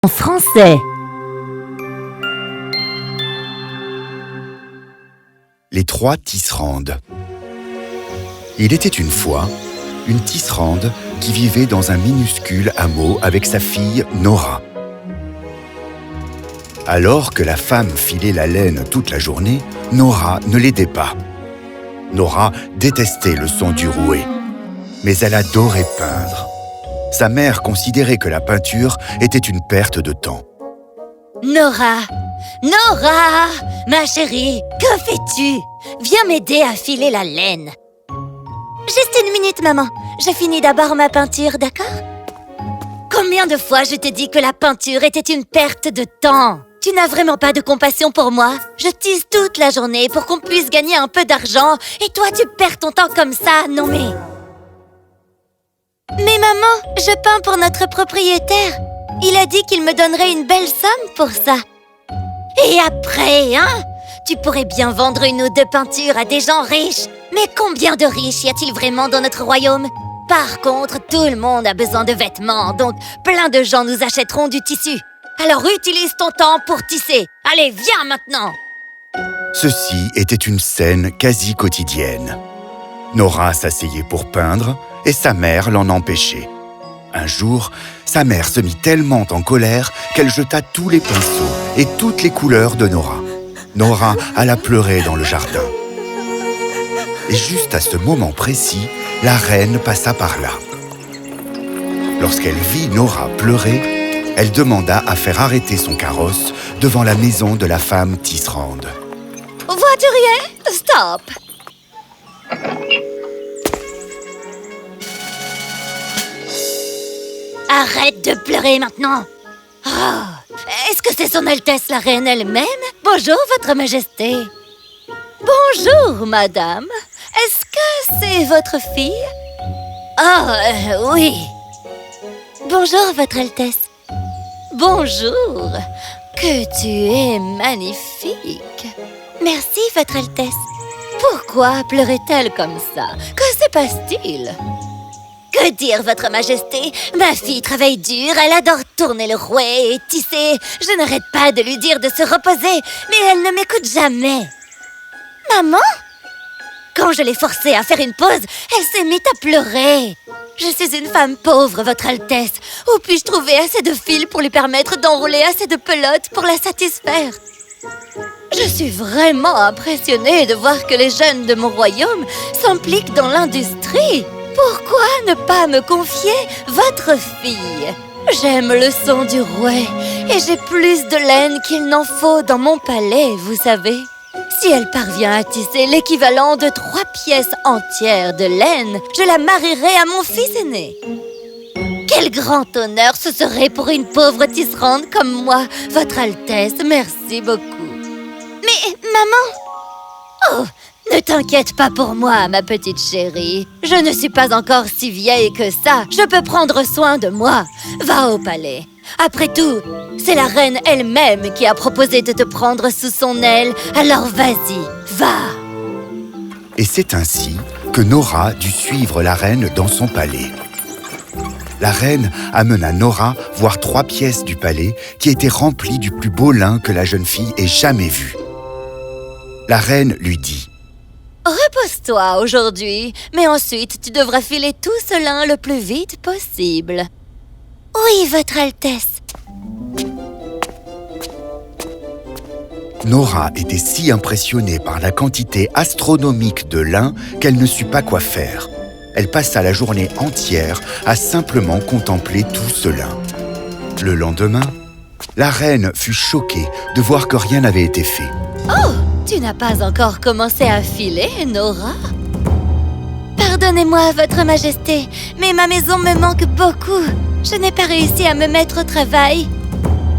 En français. Les trois tisserandes. Il était une fois une tisserande qui vivait dans un minuscule hameau avec sa fille Nora. Alors que la femme filait la laine toute la journée, Nora ne l'aidait pas. Nora détestait le son du rouet, mais elle adorait peindre. Sa mère considérait que la peinture était une perte de temps. Nora! Nora! Ma chérie, que fais-tu? Viens m'aider à filer la laine. Juste une minute, maman. Je finis d'abord ma peinture, d'accord? Combien de fois je t'ai dit que la peinture était une perte de temps? Tu n'as vraiment pas de compassion pour moi? Je tisse toute la journée pour qu'on puisse gagner un peu d'argent et toi, tu perds ton temps comme ça, non mais... Mais maman, je peins pour notre propriétaire. Il a dit qu'il me donnerait une belle somme pour ça. Et après, hein? Tu pourrais bien vendre une ou deux peintures à des gens riches. Mais combien de riches y a-t-il vraiment dans notre royaume? Par contre, tout le monde a besoin de vêtements, donc plein de gens nous achèteront du tissu. Alors utilise ton temps pour tisser. Allez, viens maintenant! Ceci était une scène quasi quotidienne. Nora s'asseyait pour peindre et sa mère l'en empêchait. Un jour, sa mère se mit tellement en colère qu'elle jeta tous les pinceaux et toutes les couleurs de Nora. Nora alla pleurer dans le jardin. Et juste à ce moment précis, la reine passa par là. Lorsqu'elle vit Nora pleurer, elle demanda à faire arrêter son carrosse devant la maison de la femme tisserande. Voiturier, stop! Arrête de pleurer maintenant! Oh, est-ce que c'est son Altesse la Reine elle-même? Bonjour, Votre Majesté! Bonjour, Madame! Est-ce que c'est votre fille? Oh, oui! Bonjour, Votre Altesse! Bonjour! Que tu es magnifique! Merci, Votre Altesse! Pourquoi pleurait-elle comme ça? Que se passe-t-il? Que dire, Votre Majesté? Ma fille travaille dur, elle adore tourner le rouet et tisser. Je n'arrête pas de lui dire de se reposer, mais elle ne m'écoute jamais. Maman? Quand je l'ai forcée à faire une pause, elle s'est mise à pleurer. Je suis une femme pauvre, Votre Altesse. Où puis-je trouver assez de fil pour lui permettre d'enrouler assez de pelotes pour la satisfaire? Je suis vraiment impressionnée de voir que les jeunes de mon royaume s'impliquent dans l'industrie. Pourquoi ne pas me confier votre fille? J'aime le son du rouet et j'ai plus de laine qu'il n'en faut dans mon palais, vous savez. Si elle parvient à tisser l'équivalent de 3 pièces entières de laine, je la marierai à mon fils aîné. Quel grand honneur ce serait pour une pauvre tisserande comme moi, Votre Altesse, merci beaucoup. Mais, maman! Oh! Ne t'inquiète pas pour moi, ma petite chérie. Je ne suis pas encore si vieille que ça. Je peux prendre soin de moi. Va au palais. Après tout, c'est la reine elle-même qui a proposé de te prendre sous son aile. Alors vas-y, va. Et c'est ainsi que Nora dut suivre la reine dans son palais. La reine amena Nora voir 3 pièces du palais qui étaient remplies du plus beau lin que la jeune fille ait jamais vu. La reine lui dit: Repose-toi aujourd'hui, mais ensuite tu devras filer tout ce lin le plus vite possible. Oui, Votre Altesse. Nora était si impressionnée par la quantité astronomique de lin qu'elle ne sut pas quoi faire. Elle passa la journée entière à simplement contempler tout ce lin. Le lendemain, la reine fut choquée de voir que rien n'avait été fait. Oh! Tu n'as pas encore commencé à filer, Nora? Pardonnez-moi, Votre Majesté, mais ma maison me manque beaucoup. Je n'ai pas réussi à me mettre au travail.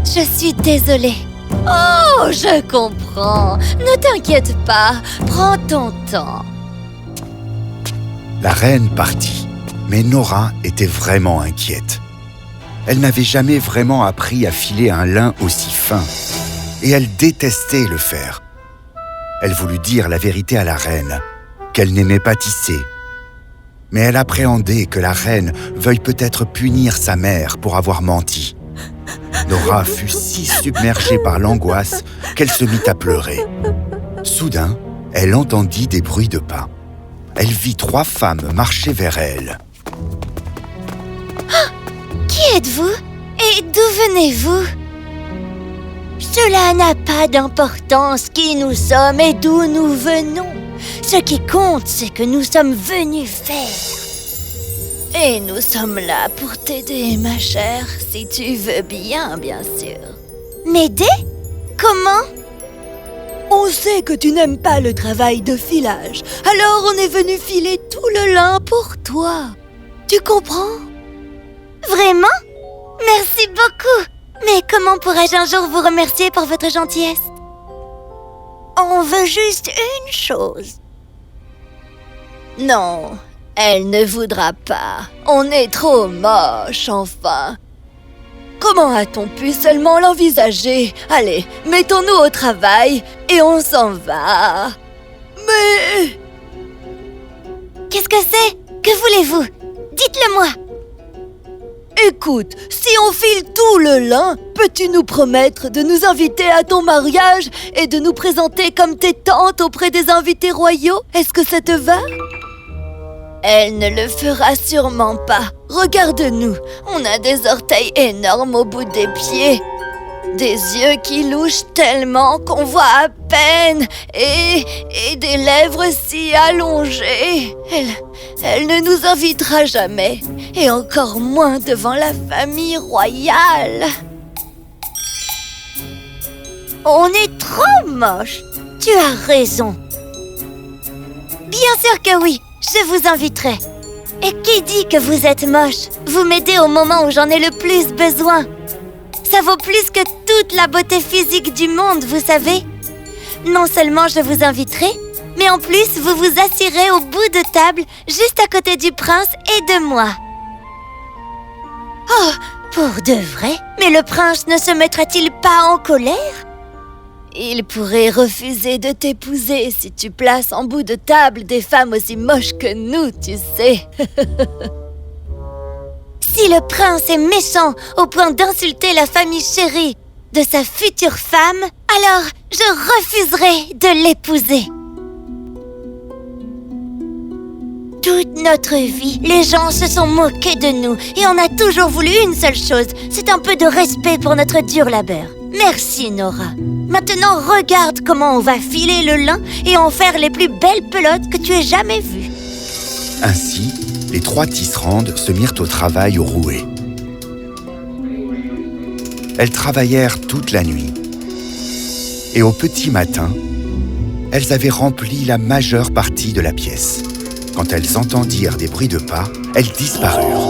Je suis désolée. Oh, je comprends. Ne t'inquiète pas. Prends ton temps. La reine partit, mais Nora était vraiment inquiète. Elle n'avait jamais vraiment appris à filer un lin aussi fin, et elle détestait le faire. Elle voulut dire la vérité à la reine, qu'elle n'aimait pas tisser. Mais elle appréhendait que la reine veuille peut-être punir sa mère pour avoir menti. Nora fut si submergée par l'angoisse qu'elle se mit à pleurer. Soudain, elle entendit des bruits de pas. Elle vit 3 femmes marcher vers elle. Qui êtes-vous? Et d'où venez-vous? Cela n'a pas d'importance qui nous sommes et d'où nous venons. Ce qui compte, c'est que nous sommes venus faire. Et nous sommes là pour t'aider, ma chère, si tu veux bien sûr. M'aider? Comment? On sait que tu n'aimes pas le travail de filage, alors on est venu filer tout le lin pour toi. Tu comprends? Vraiment? Merci beaucoup. Mais comment pourrais-je un jour vous remercier pour votre gentillesse? On veut juste une chose. Non, elle ne voudra pas. On est trop moche, enfin. Comment a-t-on pu seulement l'envisager? Allez, mettons-nous au travail et on s'en va. Mais... Qu'est-ce que c'est? Que voulez-vous? Dites-le-moi. Écoute, si on file tout le lin, peux-tu nous promettre de nous inviter à ton mariage et de nous présenter comme tes tantes auprès des invités royaux? Est-ce que ça te va? Elle ne le fera sûrement pas. Regarde-nous, on a des orteils énormes au bout des pieds. Des yeux qui louchent tellement qu'on voit à peine et des lèvres si allongées. Elle ne nous invitera jamais, et encore moins devant la famille royale. On est trop moche. Tu as raison. Bien sûr que oui, je vous inviterai. Et qui dit que vous êtes moche? Vous m'aidez au moment où j'en ai le plus besoin. Ça vaut plus que toute la beauté physique du monde, vous savez. Non seulement je vous inviterai, mais en plus vous vous assirez au bout de table, juste à côté du prince et de moi. Oh, pour de vrai? Mais le prince ne se mettra-t-il pas en colère? Il pourrait refuser de t'épouser si tu places en bout de table des femmes aussi moches que nous, tu sais. Si le prince est méchant au point d'insulter la famille chérie de sa future femme, alors je refuserai de l'épouser. Toute notre vie, les gens se sont moqués de nous et on a toujours voulu une seule chose, c'est un peu de respect pour notre dur labeur. Merci Nora. Maintenant, regarde comment on va filer le lin et en faire les plus belles pelotes que tu aies jamais vues. Ainsi, les 3 tisserandes se mirent au travail au rouet. Elles travaillèrent toute la nuit. Et au petit matin, elles avaient rempli la majeure partie de la pièce. Quand elles entendirent des bruits de pas, elles disparurent.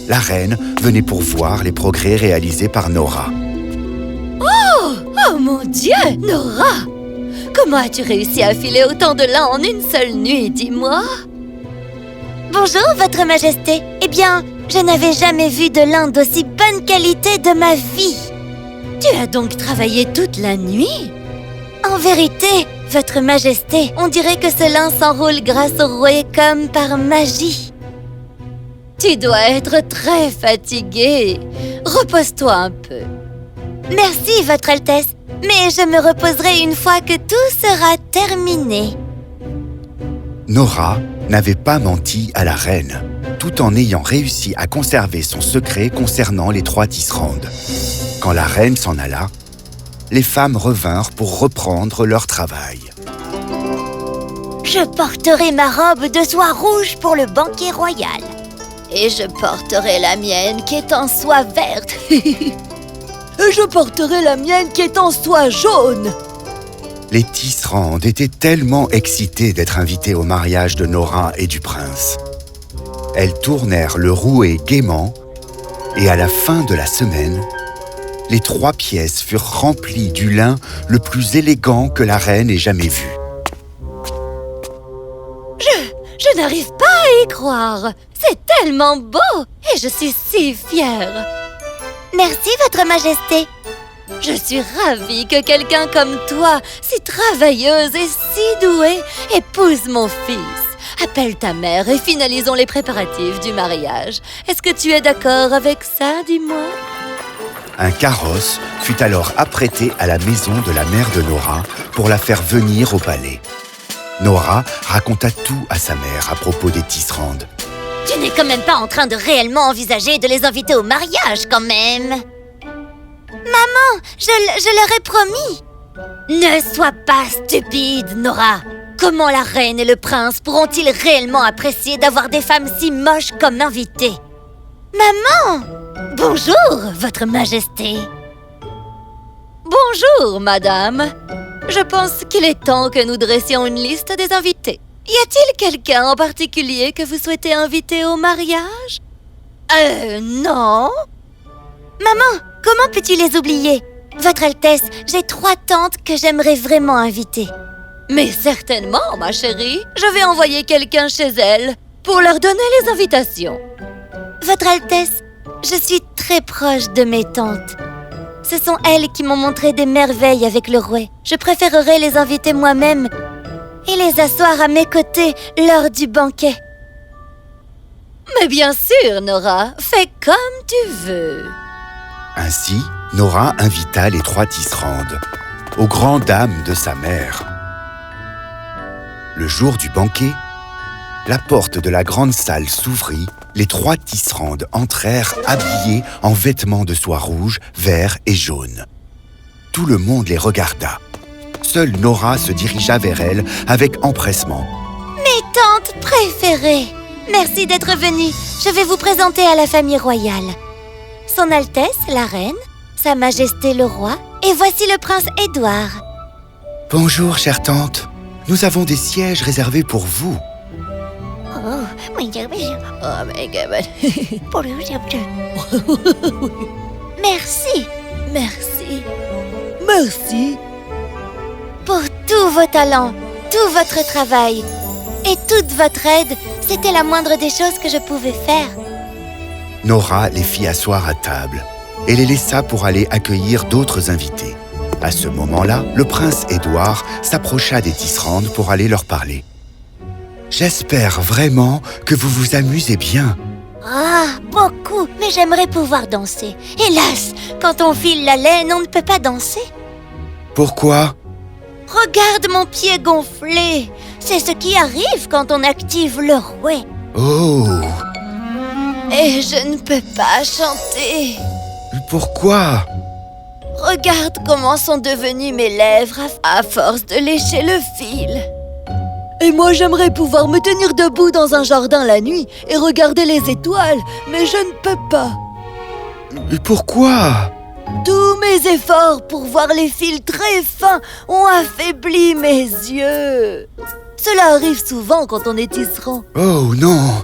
La reine venait pour voir les progrès réalisés par Nora. Oh mon Dieu, Nora! Comment as-tu réussi à filer autant de lin en une seule nuit, dis-moi? Bonjour, Votre Majesté. Eh bien, je n'avais jamais vu de lin d'aussi bonne qualité de ma vie. Tu as donc travaillé toute la nuit? En vérité, Votre Majesté, on dirait que ce lin s'enroule grâce au rouet comme par magie. Tu dois être très fatiguée. Repose-toi un peu. Merci, Votre Altesse, mais je me reposerai une fois que tout sera terminé. Nora n'avait pas menti à la reine, tout en ayant réussi à conserver son secret concernant les 3 tisserandes. Quand la reine s'en alla, les femmes revinrent pour reprendre leur travail. Je porterai ma robe de soie rouge pour le banquet royal. Et je porterai la mienne qui est en soie verte. Et je porterai la mienne qui est en soie jaune. Les tisserandes étaient tellement excitées d'être invitées au mariage de Nora et du prince. Elles tournèrent le rouet gaiement et à la fin de la semaine, les 3 pièces furent remplies du lin le plus élégant que la reine ait jamais vu. Je n'arrive pas à y croire. C'est tellement beau et je suis si fière. Merci, Votre Majesté. Je suis ravie que quelqu'un comme toi, si travailleuse et si douée, épouse mon fils. Appelle ta mère et finalisons les préparatifs du mariage. Est-ce que tu es d'accord avec ça, dis-moi? Un carrosse fut alors apprêté à la maison de la mère de Nora pour la faire venir au palais. Nora raconta tout à sa mère à propos des tisserandes. Tu n'es quand même pas en train de réellement envisager de les inviter au mariage, quand même. Maman, je leur ai promis. Ne sois pas stupide, Nora. Comment la reine et le prince pourront-ils réellement apprécier d'avoir des femmes si moches comme invitées? Maman! Bonjour, votre majesté. Bonjour, madame. Je pense qu'il est temps que nous dressions une liste des invités. Y a-t-il quelqu'un en particulier que vous souhaitez inviter au mariage? Non. Maman, comment peux-tu les oublier? Votre Altesse, j'ai 3 tantes que j'aimerais vraiment inviter. Mais certainement, ma chérie. Je vais envoyer quelqu'un chez elles pour leur donner les invitations. Votre Altesse, je suis très proche de mes tantes. Ce sont elles qui m'ont montré des merveilles avec le rouet. Je préférerais les inviter moi-même et les asseoir à mes côtés lors du banquet. Mais bien sûr, Nora, fais comme tu veux. Ainsi, Nora invita les 3 tisserandes, aux grandes dames de sa mère. Le jour du banquet, la porte de la grande salle s'ouvrit, les 3 tisserandes entrèrent habillées en vêtements de soie rouge, vert et jaune. Tout le monde les regarda. Seule Nora se dirigea vers elles avec empressement. Mes tantes préférées! Merci d'être venues. Je vais vous présenter à la famille royale. Son Altesse, la reine, Sa Majesté le roi, et voici le prince Édouard. Bonjour, chère tante. Nous avons des sièges réservés pour vous. Merci. Merci. Merci. Pour tous vos talents, tout votre travail et toute votre aide, c'était la moindre des choses que je pouvais faire. Nora les fit asseoir à table et les laissa pour aller accueillir d'autres invités. À ce moment-là, le prince Édouard s'approcha des tisserandes pour aller leur parler. « J'espère vraiment que vous vous amusez bien. » Ah, beaucoup, mais j'aimerais pouvoir danser. Hélas, quand on file la laine, on ne peut pas danser. Pourquoi? Regarde mon pied gonflé. C'est ce qui arrive quand on active le rouet. Oh! Et je ne peux pas chanter. Pourquoi? Regarde comment sont devenues mes lèvres à force de lécher le fil. Et moi, j'aimerais pouvoir me tenir debout dans un jardin la nuit et regarder les étoiles, mais je ne peux pas. Pourquoi? Tous mes efforts pour voir les fils très fins ont affaibli mes yeux. Cela arrive souvent quand on est tisserand. Oh non!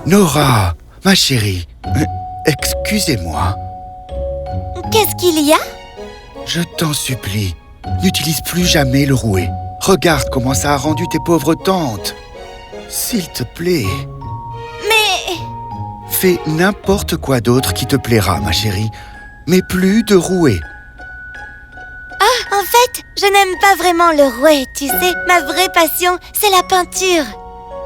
Nora, ma chérie, excusez-moi. Qu'est-ce qu'il y a? Je t'en supplie, n'utilise plus jamais le rouet. Regarde comment ça a rendu tes pauvres tantes. S'il te plaît. Mais... Fais n'importe quoi d'autre qui te plaira, ma chérie. Mais plus de rouet. Ah, en fait, je n'aime pas vraiment le rouet, tu sais. Ma vraie passion, c'est la peinture.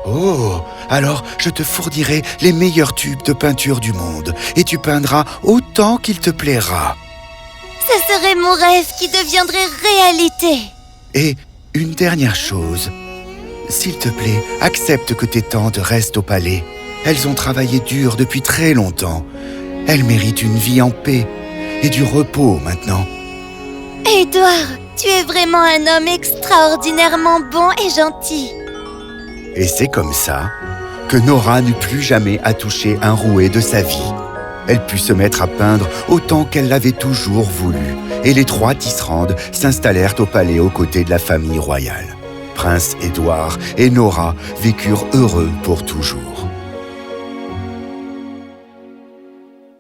Oh, alors je te fournirai les meilleurs tubes de peinture du monde. Et tu peindras autant qu'il te plaira. Ce serait mon rêve qui deviendrait réalité. Et une dernière chose. S'il te plaît, accepte que tes tantes restent au palais. Elles ont travaillé dur depuis très longtemps. Elles méritent une vie en paix et du repos maintenant. Édouard, tu es vraiment un homme extraordinairement bon et gentil. Et c'est comme ça que Nora n'eut plus jamais à toucher un rouet de sa vie. Elle put se mettre à peindre autant qu'elle l'avait toujours voulu. Et les 3 tisserandes s'installèrent au palais aux côtés de la famille royale. Prince Édouard et Nora vécurent heureux pour toujours.